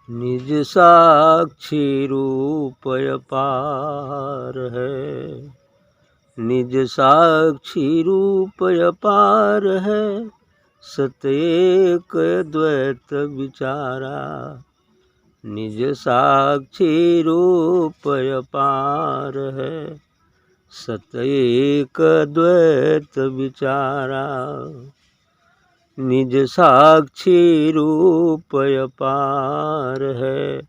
निज साक्षी रूप अपार है, निज साक्षी रूप अपार है, सत एक द्वैत विचारा। निज साक्षी रूप अपार है, सत एक द्वैत विचारा। निज साक्षी रूप अपार है,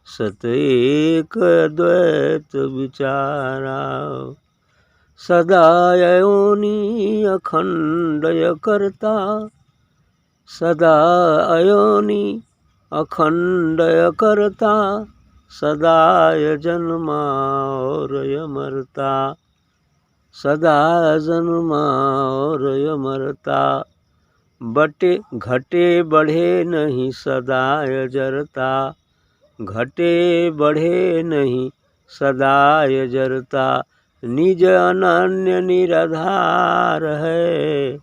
सत एक द्वैत विचारा। सदा अयोनि अखंडय करता, सदा अयोनि अखंडय करता, सदाय जन्मा और मरता, सदा जन्मा और मरता। बटे घटे बढ़े नहीं सदाय जरता, घटे बढ़े नहीं सदाय जरता। निज अनन्य निराधार है,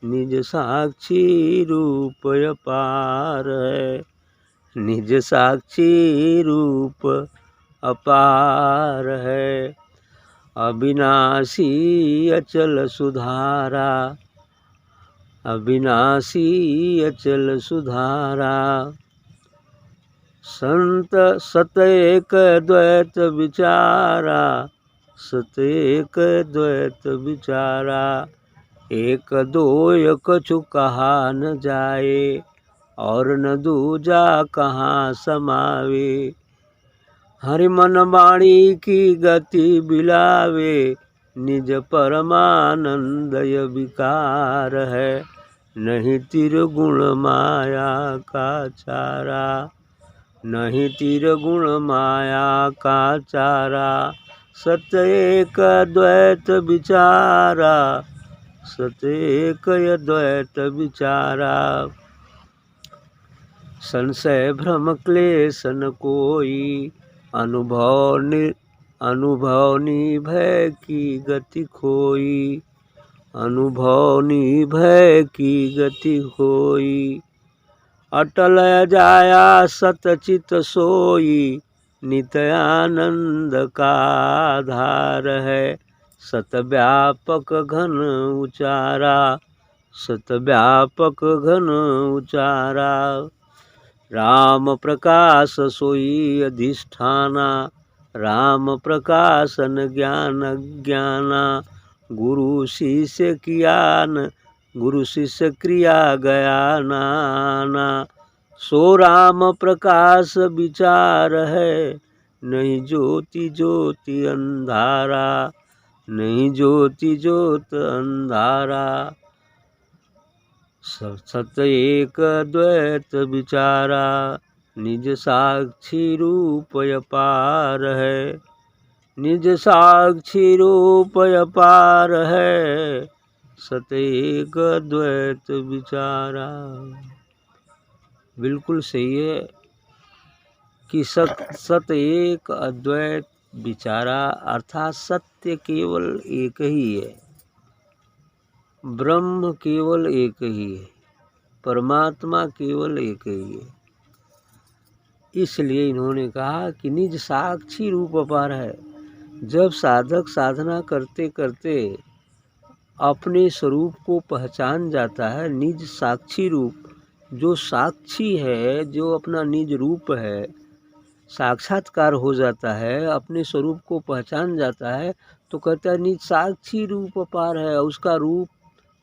निज साक्षी रूप अपार है, निज साक्षी रूप अपार है। अविनाशी अचल सुधारा, अविनाशी अचल सुधारा। संत सत एक द्वैत विचारा, सत एक द्वैत विचारा। एक दोय कछु कहा न जाए, और न दूजा कहाँ समावे। हरि मन वाणी की गति बिलावे, निज परमानंदय विकार है। नहीं तिरगुण माया का चारा, नहीं तिरगुण माया का चारा। सत एक द्वैत विचारा, सत एक द्वैत विचारा। संशय भ्रम क्लेश न कोई, अनुभव निभय की गति खोई, अनुभव निभय की गति खोई। अटल जाया सतचित सोई, नित्य आनंद का आधार है। सत व्यापक घन उचारा, सत व्यापक घन उचारा। राम प्रकाश सोई अधिष्ठाना, राम प्रकाशन ज्ञान ज्ञाना। गुरु शिष्य कियान, गुरु शिष्य क्रिया गया नाना। सो राम प्रकाश विचार है, नहीं ज्योति ज्योति अंधारा, नहीं ज्योति ज्योत अंधारा। सत एक द्वैत विचारा। निज साक्षी रूप अपार है, निज साक्षी रूप अपार है, सत एक द्वैत विचारा। बिल्कुल सही है कि सत एक अद्वैत विचारा, अर्थात सत्य केवल एक ही है, ब्रह्म केवल एक ही है, परमात्मा केवल एक ही है। इसलिए इन्होंने कहा कि निज साक्षी रूप अपार है। जब साधक साधना करते करते अपने स्वरूप को पहचान जाता है, निज साक्षी रूप, जो साक्षी है, जो अपना निज रूप है, साक्षात्कार हो जाता है, अपने स्वरूप को पहचान जाता है, तो कहता है निज साक्षी रूप अपार है। उसका रूप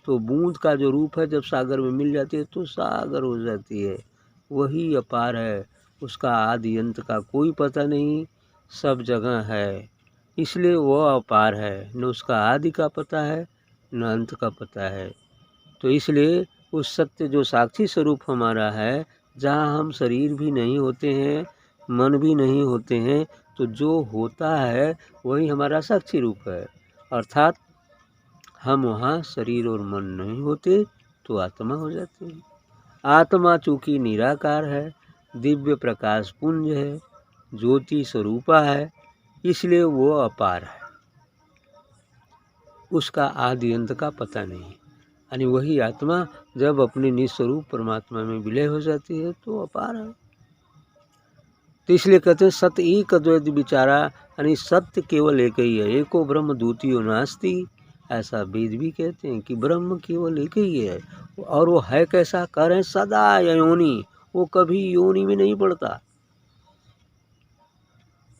तो बूंद का जो रूप है, जब सागर में मिल जाती है तो सागर हो जाती है, वही अपार है। उसका आदि अंत का कोई पता नहीं, सब जगह है, इसलिए वह अपार है। न उसका आदि का पता है, न अंत का पता है। तो इसलिए उस सत्य जो साक्षी स्वरूप हमारा है, जहाँ हम शरीर भी नहीं होते हैं, मन भी नहीं होते हैं, तो जो होता है वही हमारा साक्षी रूप है। अर्थात हम वहाँ शरीर और मन नहीं होते तो आत्मा हो जाते हैं। आत्मा चूँकि निराकार है, दिव्य प्रकाश पुंज है, ज्योति स्वरूपा है, इसलिए वो अपार है। उसका आदि अंत का पता नहीं, यानी वही आत्मा जब अपने निज स्वरूप परमात्मा में विलय हो जाती है तो अपार है। तो इसलिए कहते हैं सत्य एक अद्वैत विचारा, यानी सत्य केवल एक ही है, एको ब्रह्म द्वितीयो नास्ति। ऐसा वेद भी कहते हैं कि ब्रह्म केवल एक ही है। और वो है कैसा? कह रहे हैं सदा योनि, वो कभी योनि में नहीं पड़ता।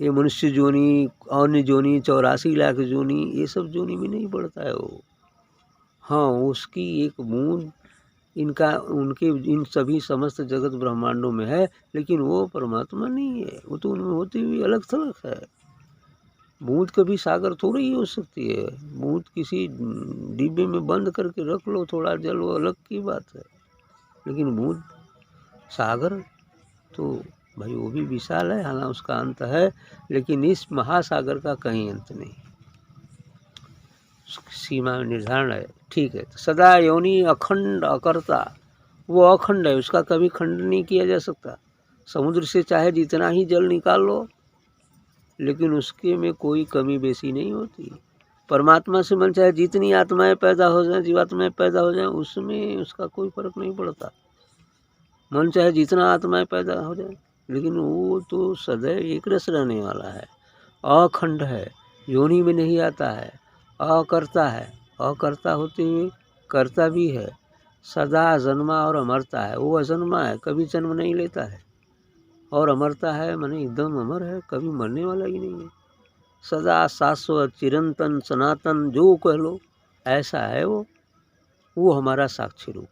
ये मनुष्य जोनी, अन्य जोनी, 84 लाख जोनी, ये सब जोनी में नहीं पड़ता है वो। हाँ, उसकी एक बूंद इनका उनके इन सभी समस्त जगत ब्रह्मांडों में है, लेकिन वो परमात्मा नहीं है। वो तो उनमें होती हुई अलग थलग है। बूंद कभी सागर थोड़ी ही हो सकती है। बूंद किसी डिब्बे में बंद करके रख लो थोड़ा जल, वो अलग की बात है। लेकिन बूंद सागर तो भाई वो भी विशाल है, हालांकि उसका अंत है, लेकिन इस महासागर का कहीं अंत नहीं, सीमा निर्धारण है। ठीक है, तो सदा योनि अखंड अकर्ता, वो अखंड है, उसका कभी खंड नहीं किया जा सकता। समुद्र से चाहे जितना ही जल निकाल लो, लेकिन उसके में कोई कमी बेसी नहीं होती। परमात्मा से मन चाहे जितनी आत्माएं पैदा हो जाएं, जीवात्माएं पैदा हो जाएं, उसमें उसका कोई फर्क नहीं पड़ता। मन चाहे जितना आत्माएं पैदा हो जाए, लेकिन वो तो सदैव एक रस रहने वाला है, अखंड है, योनि में नहीं आता है, अकर्ता है, अकर्ता होते हुए कर्ता भी है, सदा जन्मा और अमरता है। वो अजन्मा है, कभी जन्म नहीं लेता है, और अमरता है माने एकदम अमर है, कभी मरने वाला ही नहीं है। सदा शाश्वत चिरंतन सनातन जो कह लो, ऐसा है वो हमारा साक्षी रूप।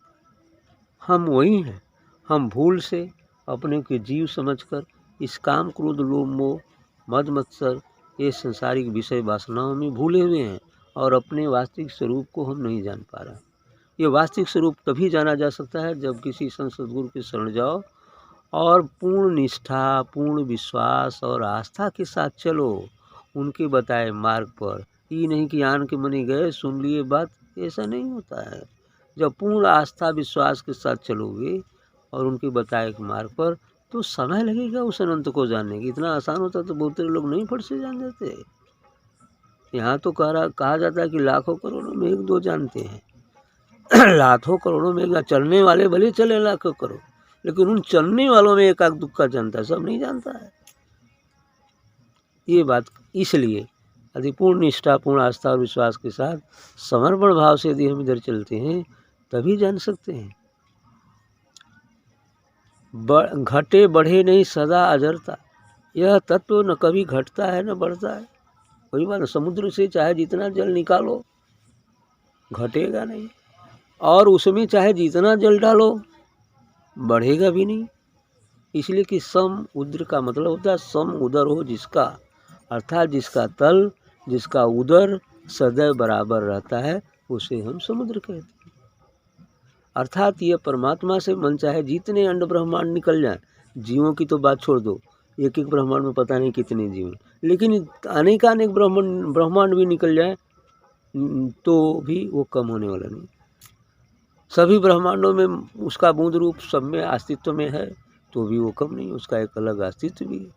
हम वही हैं। हम भूल से अपने को जीव समझकर इस काम क्रोध लोभ मोह मद मत्सर ये संसारिक विषय वासनाओं में भूले हुए हैं, और अपने वास्तविक स्वरूप को हम नहीं जान पा रहे। ये वास्तविक स्वरूप तभी जाना जा सकता है जब किसी संत सद्गुरु के शरण जाओ और पूर्ण निष्ठा, पूर्ण विश्वास और आस्था के साथ चलो उनके बताए मार्ग पर। ये नहीं कि आन के मनी गए सुन लिए बात, ऐसा नहीं होता है। जब पूर्ण आस्था विश्वास के साथ चलोगे और उनके बताए मार्ग पर, तो समय लगेगा उस अनंत को जानने की। इतना आसान होता तो बहुत सारे लोग नहीं फट से जान जाते। यहाँ तो कहा जाता है कि लाखों करोड़ों में एक दो जानते हैं। लाखों करोड़ों में एक, चलने वाले भले चले लाखों करोड़, लेकिन उन चलने वालों में एक आध दुक्का जानता है, सब नहीं जानता है। ये बात इसलिए यदि पूर्ण निष्ठा, पूर्ण आस्था और विश्वास के साथ समर्पण भाव से यदि हम इधर चलते हैं तभी जान सकते हैं। घटे बढ़े नहीं सदा अजरता, यह तत्व न कभी घटता है न बढ़ता है। वही बात, समुद्र से चाहे जितना जल निकालो घटेगा नहीं, और उसमें चाहे जितना जल डालो बढ़ेगा भी नहीं। इसलिए कि सम उद्र का मतलब होता है सम उदर हो जिसका, अर्थात जिसका तल जिसका उदर सदैव बराबर रहता है, उसे हम समुद्र कहते हैं। अर्थात ये परमात्मा से मन चाहे जितने अंड ब्रह्मांड निकल जाए, जीवों की तो बात छोड़ दो, एक एक ब्रह्मांड में पता नहीं कितने जीव, लेकिन अनेकानेक ब्रह्मांड भी निकल जाए तो भी वो कम होने वाला नहीं। सभी ब्रह्मांडों में उसका बूंद रूप सब में अस्तित्व में है, तो भी वो कम नहीं, उसका एक अलग अस्तित्व भी है।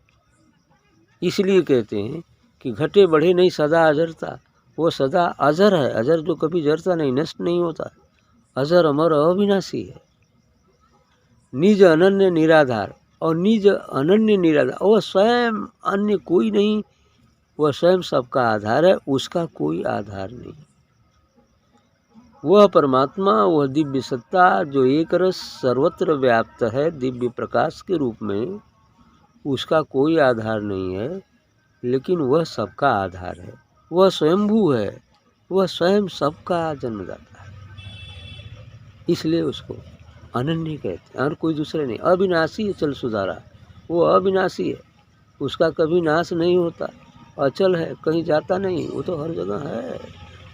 इसलिए कहते हैं कि घटे बढ़े नहीं सदा अजरता, वो सदा अजर है। अजर जो कभी जरता नहीं, नष्ट नहीं होता, अजर अमर अविनाशी है। निज अनन्य निराधार, और निज अनन्य निराधार, वह स्वयं अन्य कोई नहीं, वह स्वयं सबका आधार है, उसका कोई आधार नहीं। वह परमात्मा, वह दिव्य सत्ता जो एक रस सर्वत्र व्याप्त है दिव्य प्रकाश के रूप में, उसका कोई आधार नहीं है, लेकिन वह सबका आधार है। वह स्वयंभू है, वह स्वयं सबका जन्मदाता है, इसलिए उसको अनन्य कहते हैं, और कोई दूसरे नहीं। अविनाशी अचल सुधारा, वो अविनाशी है, उसका कभी नाश नहीं होता, अचल है, कहीं जाता नहीं, वो तो हर जगह है।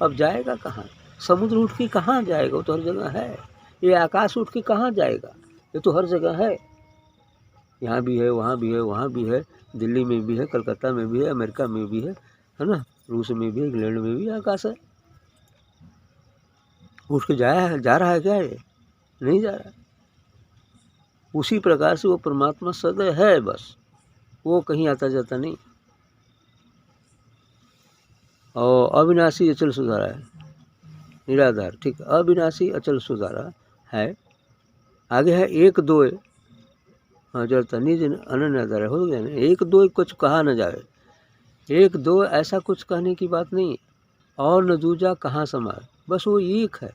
अब जाएगा कहाँ? समुद्र उठ के कहाँ जाएगा? वो तो हर जगह है। ये आकाश उठ के कहाँ जाएगा? ये तो हर जगह है। यहाँ भी है, वहाँ भी है, वहाँ भी है, दिल्ली में भी है, कलकत्ता में भी है, अमेरिका में भी है ना, रूस में भी, इंग्लैंड में भी आकाश है। उठ के जा रहा है क्या? ये नहीं जा रहा। उसी प्रकार से वो परमात्मा सदैव है, बस वो कहीं आता जाता नहीं। और अविनाशी अचल सुधारा है, निराधार, ठीक है, अविनाशी अचल सुधारा है। आगे है एक दो हाँ जड़ता निज अनन्य हो गया ना। एक दो कुछ कहा न जाए, एक दो ऐसा कुछ कहने की बात नहीं है। और न दूजा कहाँ समाए, बस वो एक है।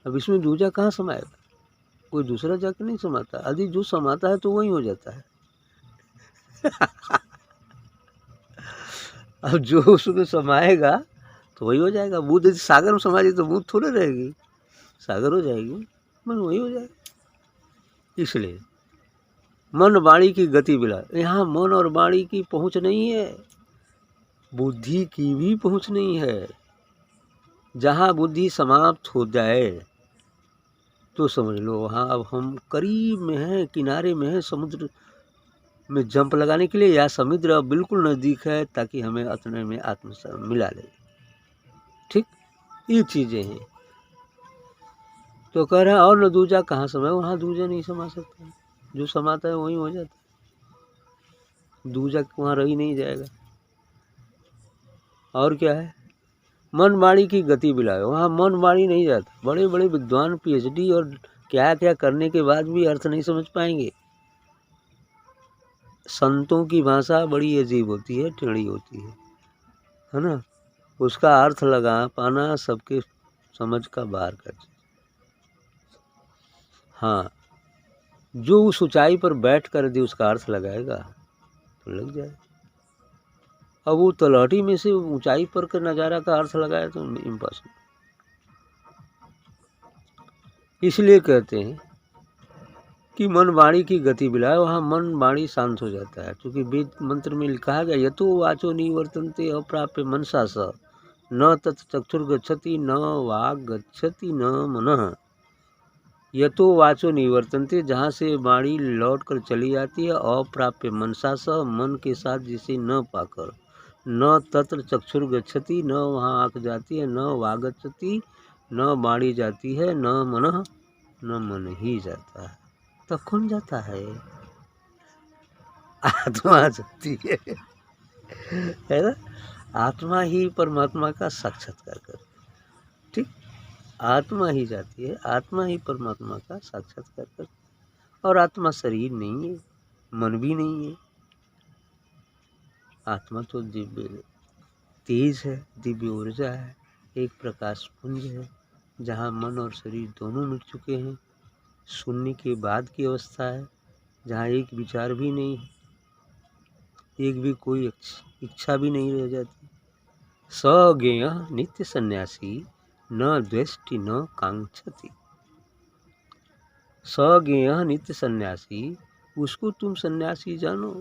अब इसमें दूजा कहाँ समाएगा, कोई दूसरा जाकर नहीं समाता। यदि जो समाता है तो वही हो जाता है। अब जो उसमें समाएगा तो वही हो जाएगा। बूंद यदि सागर में समा जाए तो बूंद थोड़े रहेगी, सागर हो जाएगी, मन वही हो जाएगा। इसलिए मन वाणी की गति बिला, यहाँ मन और वाणी की पहुँच नहीं है, बुद्धि की भी पहुँच नहीं है। जहाँ बुद्धि समाप्त हो जाए तो समझ लो वहाँ अब हम करीब में हैं, किनारे में हैं, समुद्र में जंप लगाने के लिए, या समुद्र अब बिल्कुल नज़दीक है ताकि हमें अपने में आत्म से मिला ले। ठीक, ये चीज़ें हैं। तो कह रहे हैं और न दूजा कहाँ समाए, वहाँ दूजा नहीं समा सकता, जो समाता है वही हो जाता है, दूजा वहाँ रह ही नहीं जाएगा। और क्या है, मन वाणी की गति बिलाए, वहाँ मन वाणी नहीं जाता। बड़े बड़े विद्वान PhD और क्या क्या करने के बाद भी अर्थ नहीं समझ पाएंगे। संतों की भाषा बड़ी अजीब होती है, टेढ़ी होती है ना। उसका अर्थ लगा पाना सबके समझ का बाहर का। हाँ, जो उस ऊंचाई पर बैठ कर यदि उसका अर्थ लगाएगा तो लग जाए। अब वो तलहटी में से ऊंचाई पर का नज़ारा का अर्थ लगाए तो इम्पॉसिबल। इसलिए कहते हैं कि मन वाणी की गति बिलाए, वहाँ मन वाणी शांत हो जाता है। क्योंकि वेद मंत्र में लिखा है यतो वाचो निवर्तन्ते अप्राप्य मनसा स न तत् चक्षुर गच्छति न वाग गच्छति न मनः। यतो वाचो निवर्तन्ते, जहाँ से वाणी लौट कर चली जाती है, अप्राप्य मनसा स, मन के साथ जिसे न पाकर, न तत्र चक्षुर गच्छति, न वहाँ आँख जाती है, न वागच्छति, न वाणी जाती है, न मनः, न मन ही जाता है। तो कौन जाता है, आत्मा जाती है ना। आत्मा ही परमात्मा का साक्षात्कार करती, ठीक, आत्मा ही जाती है, आत्मा ही परमात्मा का साक्षात्कार करती। और आत्मा शरीर नहीं है, मन भी नहीं है। आत्मा तो दिव्य तेज है, दिव्य ऊर्जा है, एक प्रकाश पुंज है, जहाँ मन और शरीर दोनों मिट चुके हैं। शून्य के बाद की अवस्था है, जहाँ एक विचार भी नहीं है, एक भी कोई इच्छा भी नहीं रह जाती। सज्ञेय नित्य सन्यासी न द्वेष्टि न कांक्षति। सज्ञेय नित्य सन्यासी, उसको तुम सन्यासी जानो।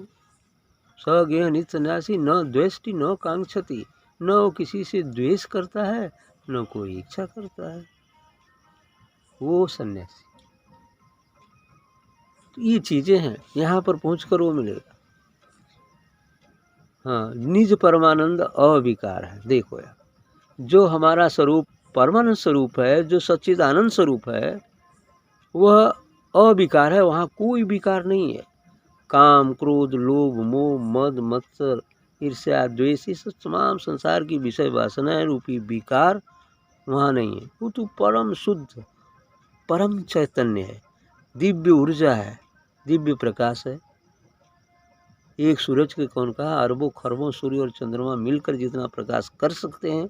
सज्ञेय नित्य सन्यासी न द्वेष्टि न कांक्षति, न वो किसी से द्वेष करता है न कोई इच्छा करता है, वो सन्यासी। तो ये चीजें हैं, यहाँ पर पहुँचकर वो मिलेगा। हाँ, निज परमानंद अविकार है। देखो यार, जो हमारा स्वरूप परमानंद स्वरूप है, जो सच्चिदानंद स्वरूप है, वह अविकार है, वहाँ कोई विकार नहीं है। काम क्रोध लोभ मोह मद मत्सर ईर्ष्या द्वेष, ये सब तमाम संसार की विषय वासनाएं रूपी विकार वहाँ नहीं है। वो तो परम शुद्ध परम चैतन्य है, दिव्य ऊर्जा है, दिव्य प्रकाश है। एक सूरज के कौन कहा, अरबों खरबों सूर्य और चंद्रमा मिलकर जितना प्रकाश कर सकते हैं,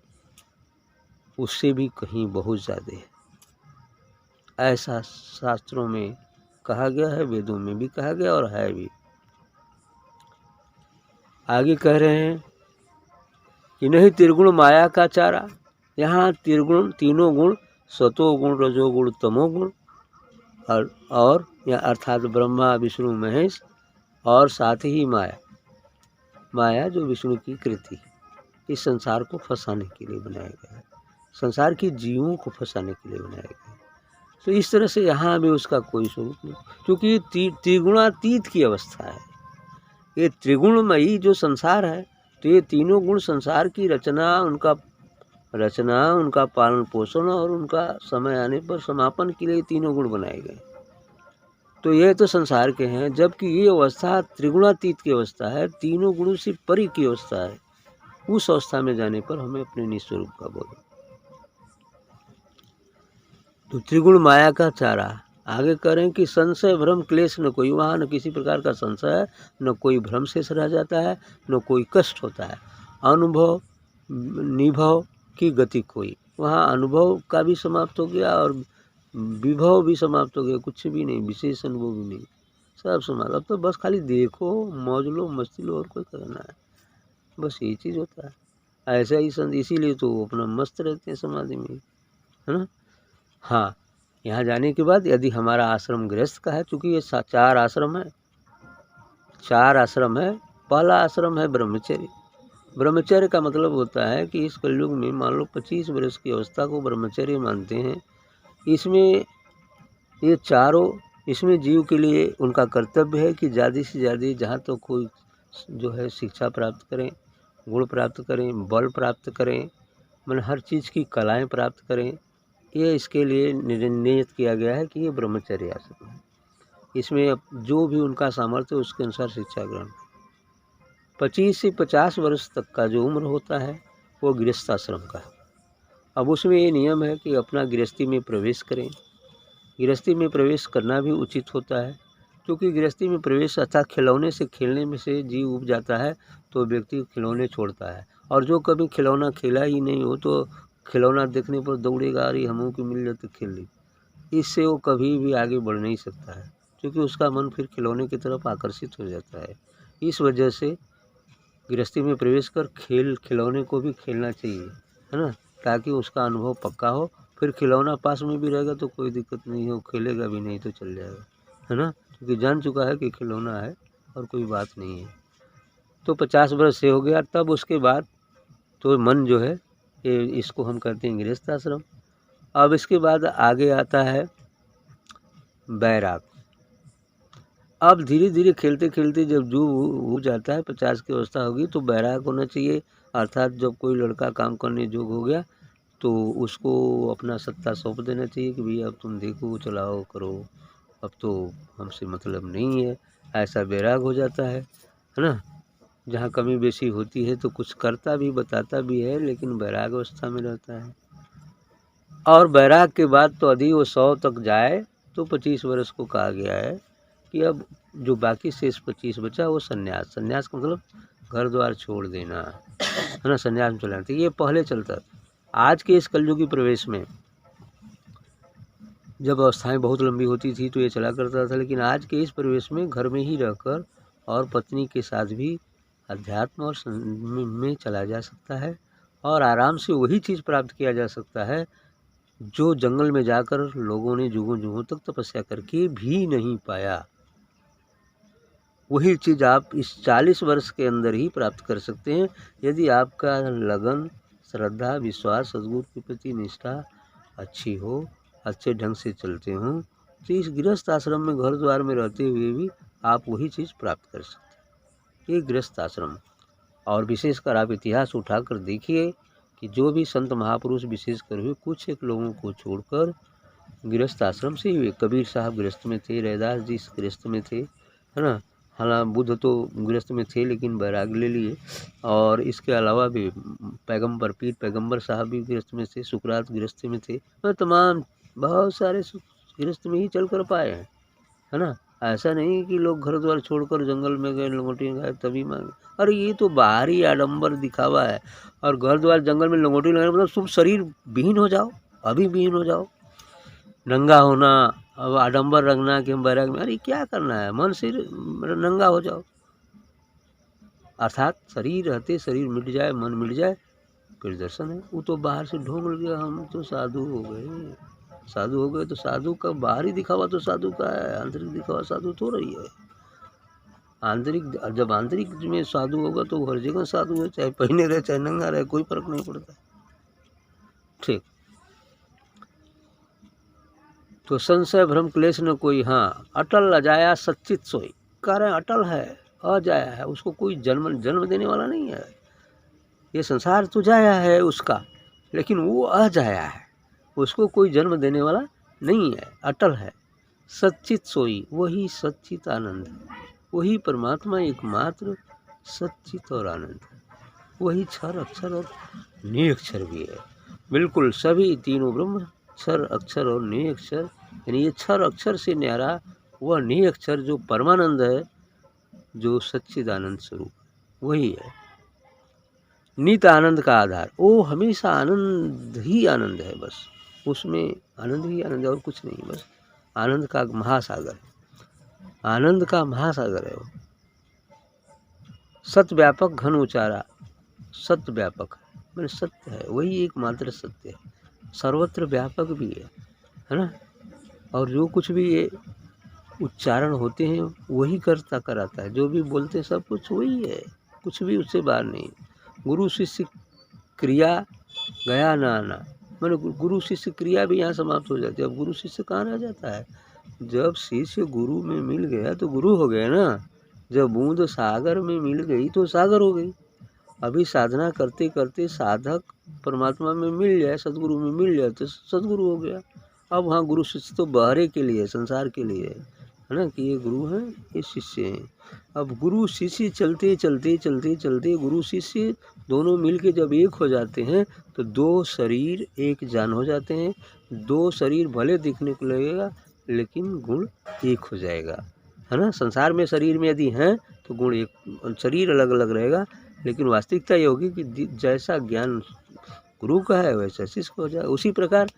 उससे भी कहीं बहुत ज़्यादा है। ऐसा शास्त्रों में कहा गया है, वेदों में भी कहा गया और है भी। आगे कह रहे हैं कि नहीं त्रिगुण माया का चारा। यहाँ त्रिगुण तीनों गुण, सतोगुण रजोगुण तमोगुण, और या अर्थात ब्रह्मा विष्णु महेश, और साथ ही माया, माया जो विष्णु की कृति, इस संसार को फंसाने के लिए बनाया गया है, संसार के जीवों को फंसाने के लिए बनाया गया है। तो इस तरह से यहाँ भी उसका कोई स्वरूप नहीं, क्योंकि ये त्रिगुणातीत की अवस्था है। ये त्रिगुणमयी जो संसार है, तो ये तीनों गुण संसार की रचना, उनका पालन पोषण और उनका समय आने पर समापन के लिए तीनों गुण बनाए गए। तो ये तो संसार के हैं, जबकि ये अवस्था त्रिगुणातीत की अवस्था है, तीनों गुणों से परे की अवस्था है। उस अवस्था में जाने पर हमें अपने निस्वरूप का बोध। तो त्रिगुण माया का चारा, आगे कह रहे हैं कि संशय भ्रम क्लेश न कोई, वहाँ न किसी प्रकार का संशय है, न कोई भ्रम शेष रह जाता है, न कोई कष्ट होता है। अनुभव निभव की गति कोई, वहाँ अनुभव का भी समाप्त हो गया और विभव भी समाप्त हो गया, कुछ भी नहीं, विशेष अनुभव भी नहीं, सब समाप्त। अब तो बस खाली देखो, मौज लो, मस्ती लो, और कोई करना है, बस यही चीज़ होता है। ऐसा ही इसीलिए तो अपना मस्त रहते हैं समाधि में, है ना। हाँ, यहाँ जाने के बाद यदि हमारा आश्रम गृहस्थ का है, चूँकि ये 4 आश्रम है, 4 आश्रम है। पहला आश्रम है ब्रह्मचर्य। ब्रह्मचर्य का मतलब होता है कि इस कलयुग में मान लो 25 वर्ष की अवस्था को ब्रह्मचर्य मानते हैं। इसमें ये चारों, इसमें जीव के लिए उनका कर्तव्य है कि ज़्यादा से ज़्यादा जहाँ तो कोई जो है शिक्षा प्राप्त करें, गुण प्राप्त करें, बल प्राप्त करें, मतलब हर चीज़ की कलाएँ प्राप्त करें। ये इसके लिए नियत किया गया है कि ये ब्रह्मचर्य आश्रम है। इसमें जो भी उनका सामर्थ्य है उसके अनुसार शिक्षा ग्रहण। 25 से 50 वर्ष तक का जो उम्र होता है वो गृहस्थ आश्रम का है। अब उसमें ये नियम है कि अपना गृहस्थी में प्रवेश करें। गृहस्थी में प्रवेश करना भी उचित होता है, क्योंकि गृहस्थी में प्रवेश अर्थात खिलौने से खेलने में से जीव उब जाता है तो व्यक्ति खिलौने छोड़ता है। और जो कभी खिलौना खेला ही नहीं हो तो खिलौना देखने पर दौड़ेगा, अरे हमों की मिल जाए तो खेल ली। इससे वो कभी भी आगे बढ़ नहीं सकता है, क्योंकि उसका मन फिर खिलौने की तरफ आकर्षित हो जाता है। इस वजह से गृहस्थी में प्रवेश कर खिलौने को भी खेलना चाहिए, है ना, ताकि उसका अनुभव पक्का हो। फिर खिलौना पास में भी रहेगा तो कोई दिक्कत नहीं है, वो खेलेगा भी नहीं तो चल जाएगा, है ना, क्योंकि जान चुका है कि खिलौना है और कोई बात नहीं है। तो 50 वर्ष से हो गया, तब उसके बाद तो मन जो है ये इसको हम कहते हैं गृहस्थ आश्रम। अब इसके बाद आगे आता है बैराग। अब धीरे धीरे खेलते खेलते जब जो हो जाता है, 50 की अवस्था होगी तो बैराग होना चाहिए। अर्थात जब कोई लड़का काम करने योग्य हो गया तो उसको अपना सत्ता सौंप देना चाहिए कि भैया अब तुम देखो, चलाओ, करो, अब तो हमसे मतलब नहीं है। ऐसा बैराग हो जाता है ना। जहाँ कमी बेशी होती है तो कुछ करता भी, बताता भी है, लेकिन बैराग अवस्था में रहता है। और बैराग के बाद तो यदि वो 100 तक जाए तो 25 वर्ष को कहा गया है कि अब जो बाकी शेष 25 बचा वो सन्यास। सन्यास का मतलब घर द्वार छोड़ देना, है ना, सन्यास में चला जाता। ये पहले चलता था। आज के इस कलयुगी प्रवेश में जब अवस्थाएं बहुत लंबी होती थी तो ये चला करता था, लेकिन आज के इस प्रवेश में घर में ही रहकर और पत्नी के साथ भी अध्यात्म और में चला जा सकता है और आराम से वही चीज़ प्राप्त किया जा सकता है जो जंगल में जाकर लोगों ने जुगों जुगों तक तपस्या करके भी नहीं पाया। वही चीज़ आप इस 40 वर्ष के अंदर ही प्राप्त कर सकते हैं, यदि आपका लगन, श्रद्धा, विश्वास, सद्गुरु के प्रति निष्ठा अच्छी हो, अच्छे ढंग से चलते हों, तो इस गृहस्थ आश्रम में घर द्वार में रहते हुए भी आप वही चीज़ प्राप्त कर सकते हैं। ये गृहस्थ आश्रम। और विशेषकर आप इतिहास उठाकर देखिए कि जो भी संत महापुरुष विशेषकर हुए, कुछ एक लोगों को छोड़कर गृहस्थ आश्रम से हुए। कबीर साहब गृहस्थ में थे, रैदास जी गृहस्थ में थे, है ना। हालांकि बुद्ध तो गृहस्थ में थे लेकिन बैराग ले लिए। और इसके अलावा भी पैगंबर, पीर पैगंबर साहब भी गृहस्थ में थे, सुकरात गृहस्थ में थे, तमाम बहुत सारे गृहस्थ में ही चल कर पाए हैं, है ना। ऐसा नहीं कि लोग घर द्वार छोड़कर जंगल में गए, लंगोटियाँ गाए तभी मांगे। अरे ये तो बाहरी आडंबर दिखावा है। और घर द्वार जंगल में लंगोटी लगाना मतलब तुम शरीर विहीन हो जाओ, अभी विहीन हो जाओ, नंगा होना, अब आडंबर रखना कि हम बैराग में, अरे क्या करना है, मन से नंगा हो जाओ। अर्थात शरीर रहते शरीर मिट जाए, मन मिट जाए, फिर दर्शन है। वो तो बाहर से ढोंग गया, हम तो साधु हो गए, साधु हो गए। तो साधु का बाहरी दिखावा तो साधु का है, आंतरिक दिखावा साधु तो रही है। आंतरिक, जब आंतरिक में साधु होगा तो हर जगह साधु है, चाहे पहने रहे चाहे नंगा रहे, कोई फर्क नहीं पड़ता। ठीक, तो संशय भ्रम क्लेश न कोई, हाँ अटल अजाया सच्चित सोई। कह रहे अटल है, अजाया है, उसको कोई जन्म देने वाला नहीं है। ये संसार तो जाया है उसका, लेकिन वो अजाया है, उसको कोई जन्म देने वाला नहीं है, अटल है। सच्चित सोई, वही सच्चित आनंद है, वही परमात्मा एकमात्र सच्चित और आनंद है। वही क्षर अक्षर और निरक्षर भी है। बिल्कुल सभी तीनों ब्रह्म, क्षर अक्षर और निरक्षर यानी ये क्षर अक्षर से न्यारा वह नि अक्षर जो परमानंद है, जो सच्चिदानंद स्वरूप वही है। नित आनंद का आधार, वो हमेशा आनंद ही आनंद है, बस उसमें आनंद ही आनंद है और कुछ नहीं, बस आनंद का महासागर है, आनंद का महासागर है वो। सत्य व्यापक घन उचारा, सत्य व्यापक है मैंने सत्य है, वही एकमात्र सत्य है, सर्वत्र व्यापक भी है ना। और जो कुछ भी ये उच्चारण होते हैं वही करता कराता है, जो भी बोलते हैं सब कुछ वही है, कुछ भी उससे बाहर नहीं। गुरु शिष्य क्रिया गया ना आना, मैंने गुरु शिष्य क्रिया भी यहाँ समाप्त हो जाती है। अब गुरु शिष्य कहाँ रह जाता है, जब शिष्य गुरु में मिल गया तो गुरु हो गया ना। जब बूंद सागर में मिल गई तो सागर हो गई। अभी साधना करते करते साधक परमात्मा में मिल जाए, सदगुरु में मिल जाए तो सदगुरु हो गया। अब वहाँ गुरु शिष्य तो बहरे के लिए, संसार के लिए है ना, कि ये गुरु हैं ये शिष्य हैं। अब गुरु शिष्य चलते चलते चलते चलते गुरु शिष्य दोनों मिलके जब एक हो जाते हैं तो दो शरीर एक जान हो जाते हैं। दो शरीर भले दिखने को लगेगा लेकिन गुण एक हो जाएगा, है ना। संसार में शरीर में यदि हैं तो गुण एक, शरीर अलग अलग रहेगा, लेकिन वास्तविकता ये होगी कि जैसा ज्ञान गुरु का है वैसा शिष्य को हो जाए। उसी प्रकार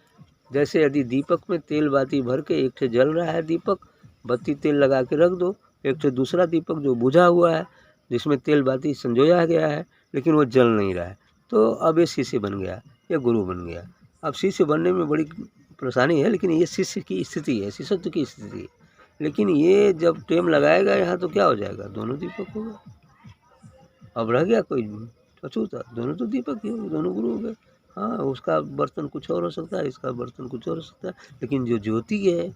जैसे यदि दीपक में तेल बाती भर के एक ठे जल रहा है दीपक, बत्ती तेल लगा के रख दो, एक ठे दूसरा दीपक जो बुझा हुआ है जिसमें तेल बाती संजोया गया है लेकिन वो जल नहीं रहा है, तो अब ये शिष्य बन गया, ये गुरु बन गया। अब शिष्य बनने में बड़ी परेशानी है, लेकिन ये शिष्य की स्थिति है, शिष्यत्व की स्थिति है। लेकिन ये जब टेम लगाएगा यहाँ तो क्या हो जाएगा, दोनों दीपक होगा। अब रह गया कोई अछूता, दोनों तो दीपक ही हो गए, दोनों गुरु हो गए। हाँ, उसका बर्तन कुछ और हो सकता है, इसका बर्तन कुछ और हो सकता है, लेकिन जो ज्योति है,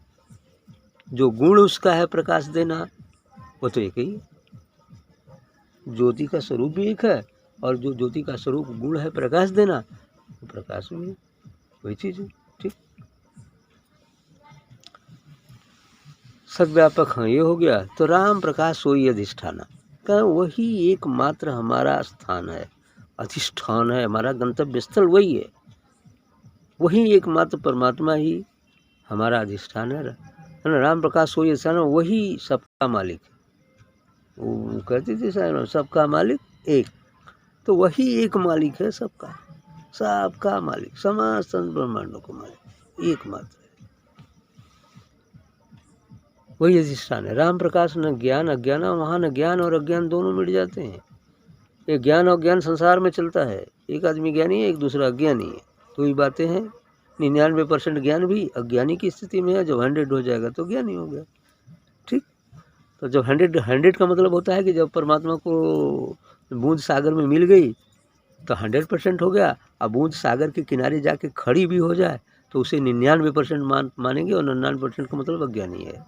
जो गुण उसका है प्रकाश देना, वो तो एक ही है। ज्योति का स्वरूप भी एक है और जो ज्योति का स्वरूप गुण है प्रकाश देना, वो प्रकाश भी है, वही चीज़ है। ठीक, सद्व्यापक हाँ ये हो गया। तो राम प्रकाश सोई अधिष्ठाना का वही एकमात्र हमारा स्थान है, अधिष्ठान है, हमारा गंतव्य स्थल वही है, वही एकमात्र परमात्मा ही हमारा अधिष्ठान है ना। राम प्रकाश सोई अधिष्ठान, वही सबका मालिक है। वो कहते थे शायद सबका मालिक एक, तो वही एक मालिक है सबका, सबका मालिक, समस्त ब्रह्मांडों का मालिक एकमात्र है, वही अधिष्ठान है। राम प्रकाश न ज्ञान अज्ञान, वहाँ न ज्ञान और अज्ञान दोनों मिट जाते हैं। ये ज्ञान और ज्ञान संसार में चलता है, एक आदमी ज्ञानी है एक दूसरा अज्ञानी है, तो ये बातें हैं। 99% ज्ञान भी अज्ञानी की स्थिति में है, जब 100 हो जाएगा तो ज्ञानी हो गया। ठीक, तो जब 100 का मतलब होता है कि जब परमात्मा को बूंद सागर में मिल गई तो 100% हो गया। अब बूंद सागर के किनारे जाके खड़ी भी हो जाए तो उसे 99% मानेंगे, और 99% का मतलब अज्ञानी है।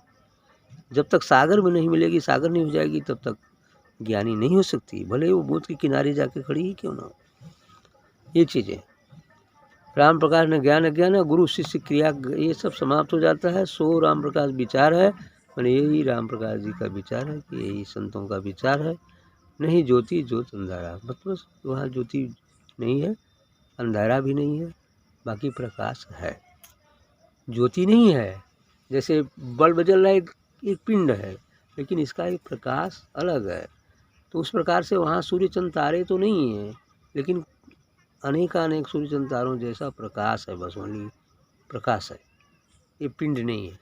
जब तक सागर में नहीं मिलेगी, सागर नहीं हो जाएगी, तब तक ज्ञानी नहीं हो सकती, भले वो बूंद के किनारे जाके खड़ी ही क्यों ना हो। ये चीज़ें राम प्रकाश ने ज्ञान अज्ञान, गुरु शिष्य क्रिया, ये सब समाप्त हो जाता है। सो राम प्रकाश विचार है, मैंने यही राम प्रकाश जी का विचार है कि यही संतों का विचार है। नहीं ज्योति ज्योत अंधारा, मतलब वहाँ ज्योति नहीं है, अंधारा भी नहीं है, बाकी प्रकाश है। ज्योति नहीं है, जैसे बल्ब जल रहा है, एक पिंड है, लेकिन इसका एक प्रकाश अलग है। तो उस प्रकार से वहाँ सूर्य चंद्र तारे तो नहीं है, लेकिन अनेकानेक सूर्य चंद्र तारों जैसा प्रकाश है, बस ओनली प्रकाश है, ये पिंड नहीं है।